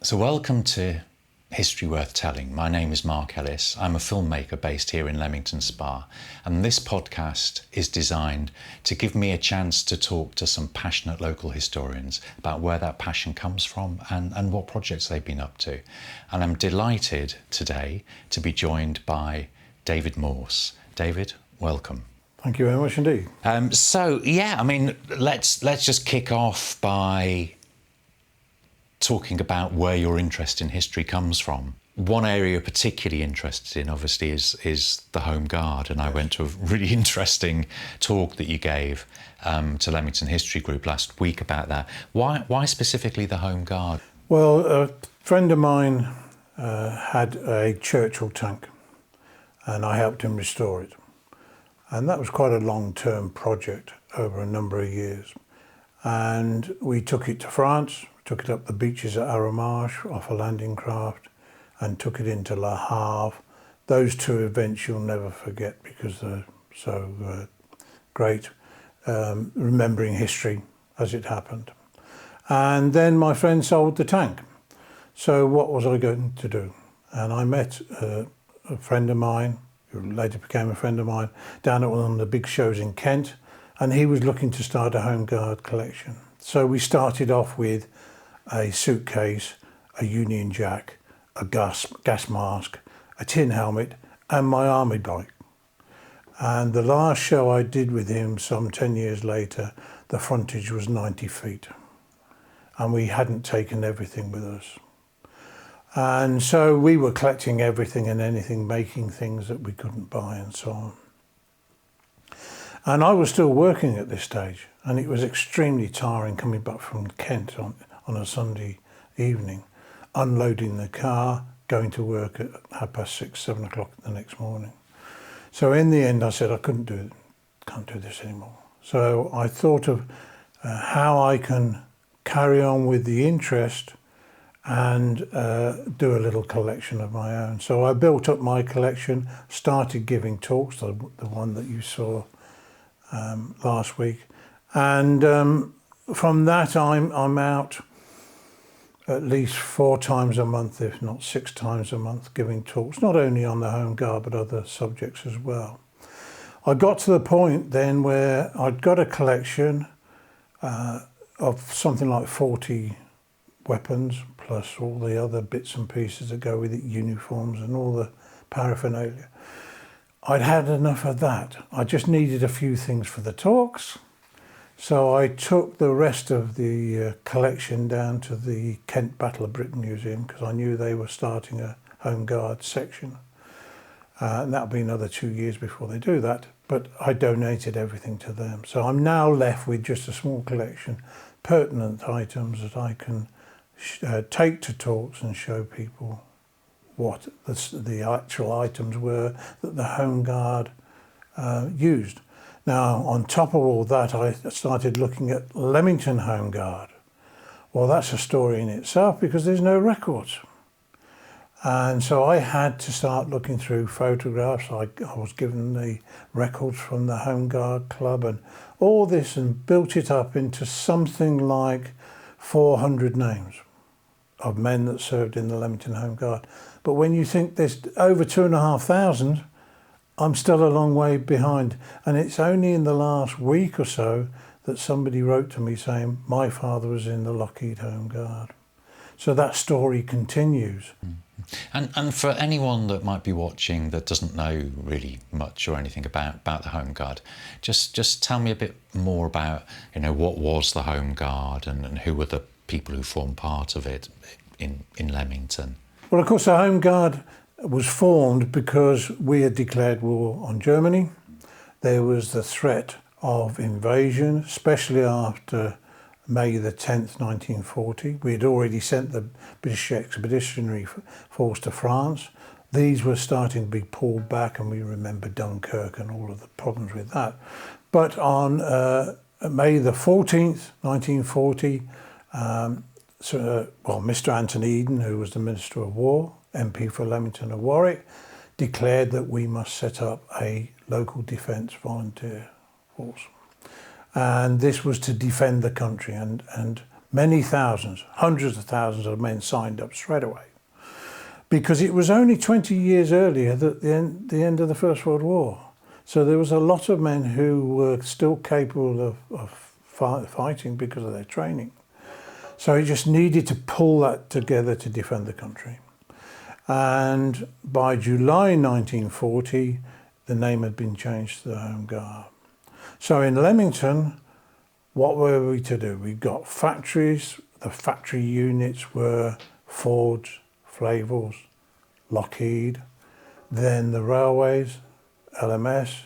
So welcome to History Worth Telling. My name is Mark Ellis. I'm a filmmaker based here in Leamington Spa, and this podcast is designed to give me a chance to talk to some passionate local historians about where that passion comes from and what projects they've been up to. And I'm delighted today to be joined by David Morse. David, welcome. Thank you very much indeed. Let's just kick off by talking about where your interest in history comes from. One area you're particularly interested in, obviously, is the Home Guard, and I went to a really interesting talk that you gave to Leamington History Group last week about that. Why specifically the Home Guard? Well, a friend of mine had a Churchill tank, and I helped him restore it. And that was quite a long-term project over a number of years. And we took it to France, took it up the beaches at Arromarche off a landing craft, and took it into Le Havre. Those two events you'll never forget because they're so great, remembering history as it happened. And then my friend sold the tank. So what was I going to do? And I met a friend of mine, who later became a friend of mine, down at one of the big shows in Kent, and he was looking to start a Home Guard collection. So we started off with a suitcase, a Union Jack, a gas mask, a tin helmet, and my army bike. And the last show I did with him some 10 years later, the frontage was 90 feet. And we hadn't taken everything with us. And so we were collecting everything and anything, making things that we couldn't buy and so on. And I was still working at this stage, and it was extremely tiring coming back from Kent on a Sunday evening, unloading the car, going to work at 6:30, 7 o'clock the next morning. So in the end I said I can't do this anymore. So I thought of how I can carry on with the interest and do a little collection of my own. So I built up my collection, started giving talks, the one that you saw last week, and from that I'm out at least 4 times a month, if not 6 times a month, giving talks, not only on the Home Guard but other subjects as well. I got to the point then where I'd got a collection of something like 40 weapons, plus all the other bits and pieces that go with it, uniforms and all the paraphernalia. I'd had enough of that. I just needed a few things for the talks. So I took the rest of the collection down to the Kent Battle of Britain Museum because I knew they were starting a Home Guard section. And that'll be another 2 years before they do that. But I donated everything to them. So I'm now left with just a small collection, pertinent items that I can take to talks and show people what the actual items were that the Home Guard used. Now, on top of all that, I started looking at Leamington Home Guard. Well, that's a story in itself because there's no records. And so I had to start looking through photographs. I was given the records from the Home Guard Club and all this, and built it up into something like 400 names of men that served in the Leamington Home Guard. But when you think there's over 2,500, I'm still a long way behind. And it's only in the last week or so that somebody wrote to me saying, my father was in the Lockheed Home Guard. So that story continues. And for anyone that might be watching that doesn't know really much or anything about the Home Guard, just tell me a bit more about, what was the Home Guard and who were the people who formed part of it in Leamington. Well, of course, the Home Guard was formed because we had declared war on Germany. There was the threat of invasion, especially after May the 10th, 1940. We had already sent the British Expeditionary Force to France. These were starting to be pulled back, and we remember Dunkirk and all of the problems with that. But on May the 14th, 1940, Mr. Anthony Eden, who was the Minister of War, MP for Leamington and Warwick, declared that we must set up a local defence volunteer force. And this was to defend the country. And Many thousands, hundreds of thousands of men signed up straight away. Because it was only 20 years earlier that the end of the First World War. So there was a lot of men who were still capable of fighting because of their training. So he just needed to pull that together to defend the country. And by July 1940, the name had been changed to the Home Guard. So in Leamington, what were we to do? We got factories. The factory units were Ford, Flavels, Lockheed. Then the railways, LMS,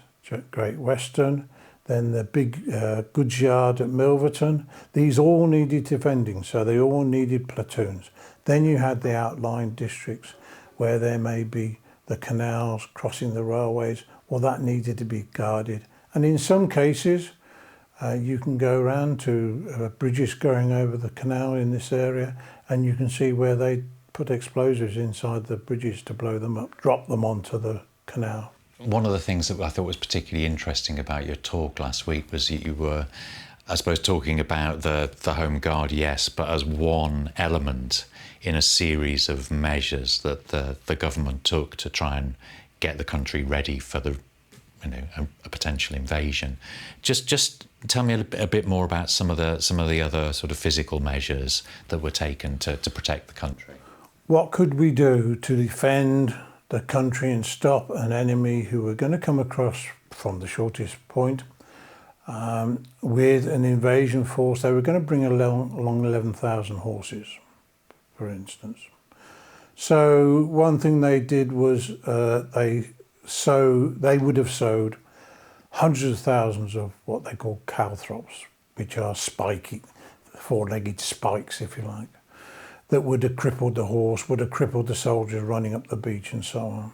Great Western. Then the big goods yard at Milverton. These all needed defending, so they all needed platoons. Then you had the outlying districts where there may be the canals crossing the railways. Well, that needed to be guarded. And in some cases, you can go around to bridges going over the canal in this area, and you can see where they put explosives inside the bridges to blow them up, drop them onto the canal. One of the things that I thought was particularly interesting about your talk last week was that you were, I suppose, talking about the Home Guard, yes, but as one element in a series of measures that the government took to try and get the country ready for a potential invasion. Just tell me a bit more about some of the other sort of physical measures that were taken to protect the country. What could we do to defend the country and stop an enemy who were going to come across from the shortest point with an invasion force? They were going to bring along 11,000 horses, for instance. So one thing they did was they would have sowed hundreds of thousands of what they call calthrops, which are spiky, four-legged spikes, if you like, that would have crippled the horse, would have crippled the soldiers running up the beach and so on.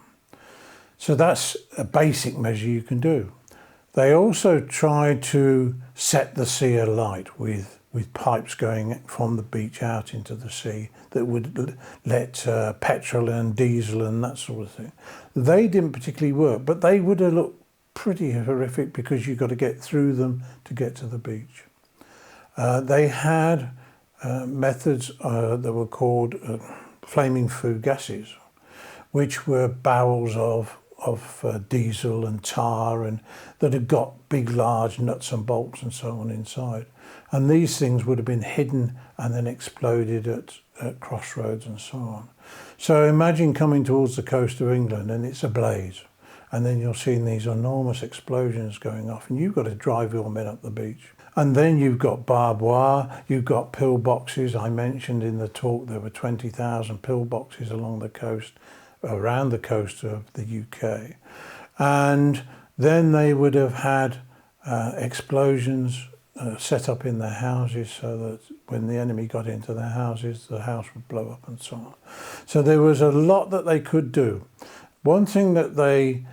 So that's a basic measure you can do. They also tried to set the sea alight with pipes going from the beach out into the sea that would let petrol and diesel and that sort of thing. They didn't particularly work, but they would have looked pretty horrific because you've got to get through them to get to the beach. They had methods that were called flaming food gases, which were barrels of diesel and tar and that had got big large nuts and bolts and so on inside. And these things would have been hidden and then exploded at crossroads and so on. So imagine coming towards the coast of England and it's ablaze. And then you're seeing these enormous explosions going off and you've got to drive your men up the beach. And then you've got barbed wire, you've got pillboxes. I mentioned in the talk there were 20,000 pillboxes along the coast, around the coast of the UK. And then they would have had explosions set up in their houses so that when the enemy got into their houses, the house would blow up and so on. So there was a lot that they could do. One thing that they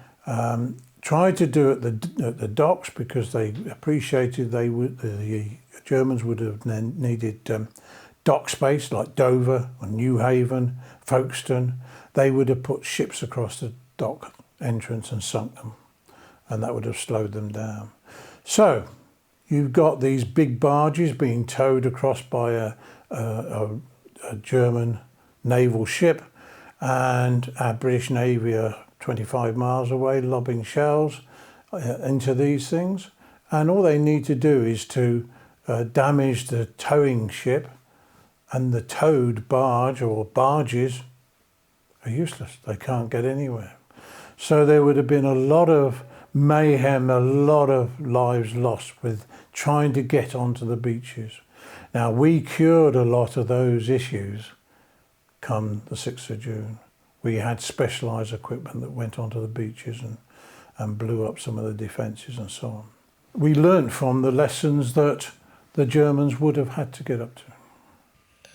tried to do at the docks, because they appreciated the Germans would have needed dock space like Dover or New Haven, Folkestone. They would have put ships across the dock entrance and sunk them, and that would have slowed them down. So you've got these big barges being towed across by a German naval ship, and our British Navy are 25 miles away lobbing shells into these things, and all they need to do is to damage the towing ship, and the towed barge or barges are useless. They can't get anywhere. So there would have been a lot of mayhem, a lot of lives lost with trying to get onto the beaches. Now, we cured a lot of those issues come the 6th of June. We had specialised equipment that went onto the beaches and blew up some of the defences and so on. We learnt from the lessons that the Germans would have had to get up to.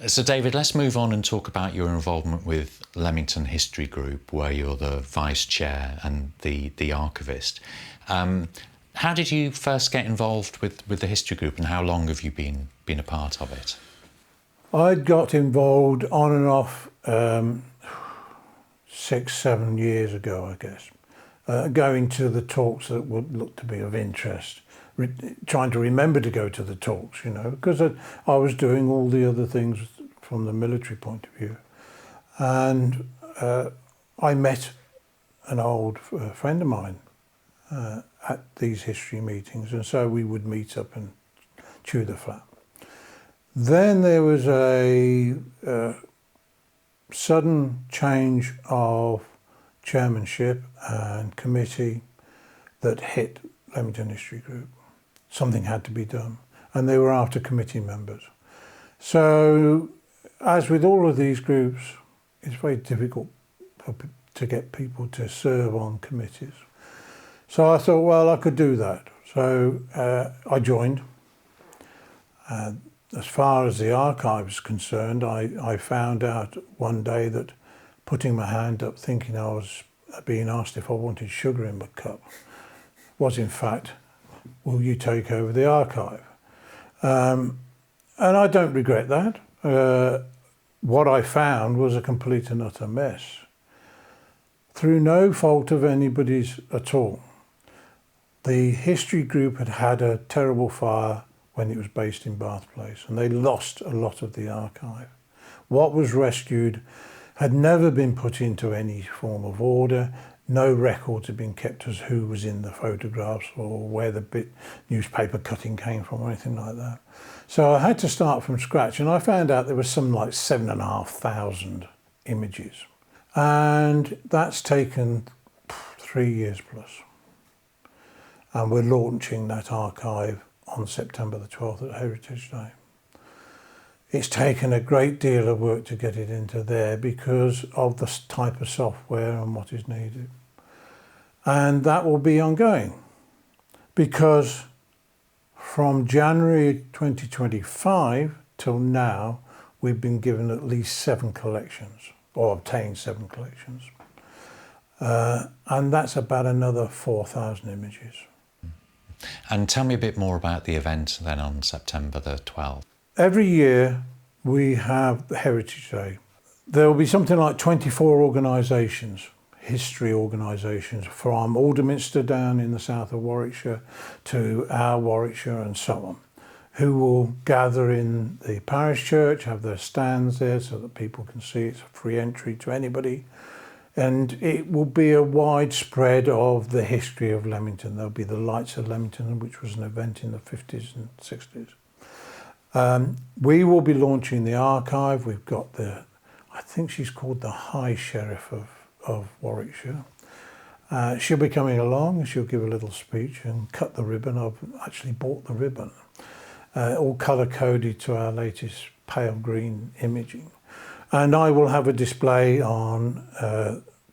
So David, let's move on and talk about your involvement with Leamington History Group, where you're the vice chair and the archivist. How did you first get involved with the history group, and how long have you been a part of it? I'd got involved on and off 6-7 years ago, I guess, going to the talks that would look to be of interest. trying to remember to go to the talks, because I was doing all the other things from the military point of view. And I met an old friend of mine at these history meetings, and so we would meet up and chew the fat. Then there was a sudden change of chairmanship and committee that hit Leamington History Group. Something had to be done, and they were after committee members. So, as with all of these groups, it's very difficult to get people to serve on committees. So I thought, well, I could do that. So I joined. As far as the archive is concerned, I found out one day that putting my hand up thinking I was being asked if I wanted sugar in my cup was in fact, will you take over the archive? And I don't regret that. What I found was a complete and utter mess. Through no fault of anybody's at all. The history group had had a terrible fire when it was based in Bath Place, and they lost a lot of the archive. What was rescued had never been put into any form of order. No records had been kept as who was in the photographs or where the newspaper cutting came from or anything like that. So I had to start from scratch, and I found out there was something like 7,500 images. And that's taken 3 years plus. And we're launching that archive on September the 12th at Heritage Day. It's taken a great deal of work to get it into there because of the type of software and what is needed. And that will be ongoing because from January 2025 till now, we've been given at least 7 collections or obtained 7 collections. And that's about another 4,000 images. And tell me a bit more about the event then on September the 12th. Every year we have the Heritage Day. There will be something like 24 organisations, history organisations, from Alderminster down in the south of Warwickshire to our Warwickshire and so on, who will gather in the parish church, have their stands there so that people can see it's a free entry to anybody. And it will be a wide spread of the history of Leamington. There'll be the Lights of Leamington, which was an event in the 50s and 60s. We will be launching the archive. We've got I think she's called the High Sheriff of Warwickshire. She'll be coming along and she'll give a little speech and cut the ribbon. I've actually bought the ribbon, all colour-coded to our latest pale green imaging. And I will have a display on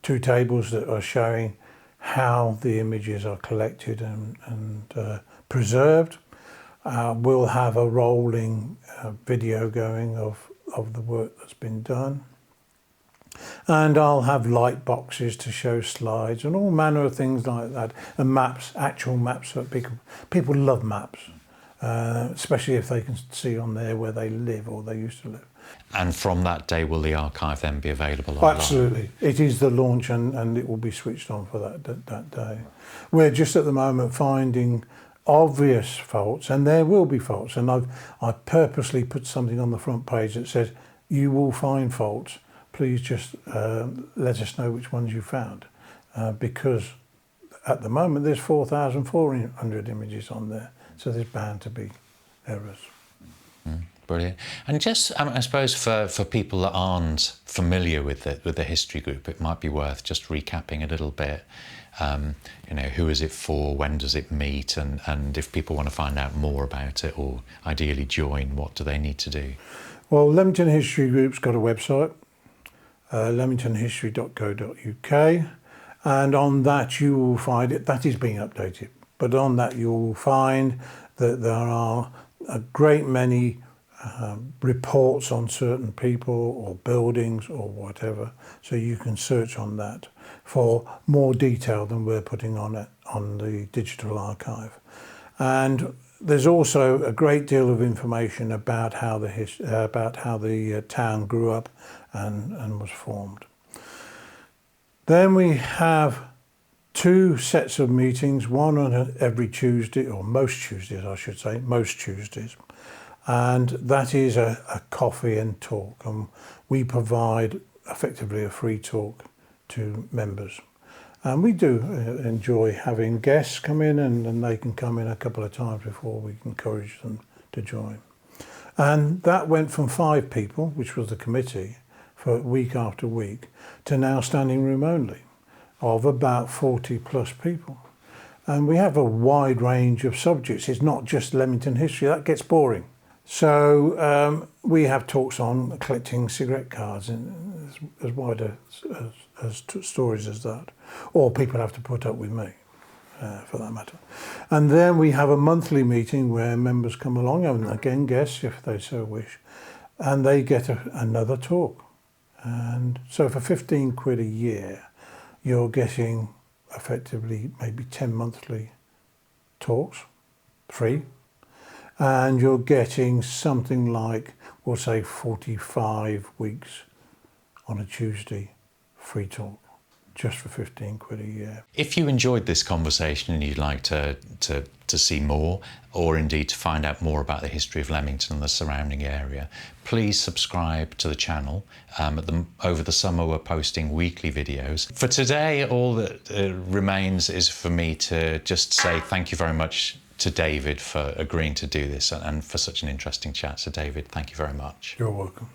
2 tables that are showing how the images are collected and preserved. We'll have a rolling video going of the work that's been done. And I'll have light boxes to show slides and all manner of things like that. And maps, actual maps. That people love maps, especially if they can see on there where they live or they used to live. And from that day, will the archive then be available online? Absolutely. It is the launch and it will be switched on for that day. We're just at the moment finding obvious faults, and there will be faults. And I've purposely put something on the front page that says, you will find faults. Please just let us know which ones you found. Because at the moment, there's 4,400 images on there. So there's bound to be errors. Brilliant. And just, I suppose for people that aren't familiar with the history group, it might be worth just recapping a little bit. Who is it for? When does it meet? And if people want to find out more about it or ideally join, what do they need to do? Well, Leamington History Group's got a website, leamingtonhistory.co.uk, and on that you will find it. That is being updated, but on that you will find that there are a great many reports on certain people or buildings or whatever, so you can search on that for more detail than we're putting on it on the digital archive. And there's also a great deal of information about how the town grew up and was formed. Then we have 2 sets of meetings, one on every Tuesday, or most Tuesdays I should say, most Tuesdays. And that is a coffee and talk. And we provide effectively a free talk to members. And we do enjoy having guests come in, and they can come in a couple of times before we encourage them to join. And that went from 5 people, which was the committee, for week after week, to now standing room only of about 40 plus people. And we have a wide range of subjects. It's not just Leamington history, that gets boring. So we have talks on collecting cigarette cards, and as wide as stories as that. Or people have to put up with me, for that matter. And then we have a monthly meeting where members come along, and again guests if they so wish, and they get another talk. And so for 15 quid a year, you're getting effectively maybe 10 monthly talks, free. And you're getting something like, we'll say 45 weeks on a Tuesday, free talk, just for 15 quid a year. If you enjoyed this conversation and you'd like to see more, or indeed to find out more about the history of Leamington and the surrounding area, please subscribe to the channel. Over the summer we're posting weekly videos. For today, all that remains is for me to just say thank you very much to David for agreeing to do this and for such an interesting chat. So David, thank you very much. You're welcome.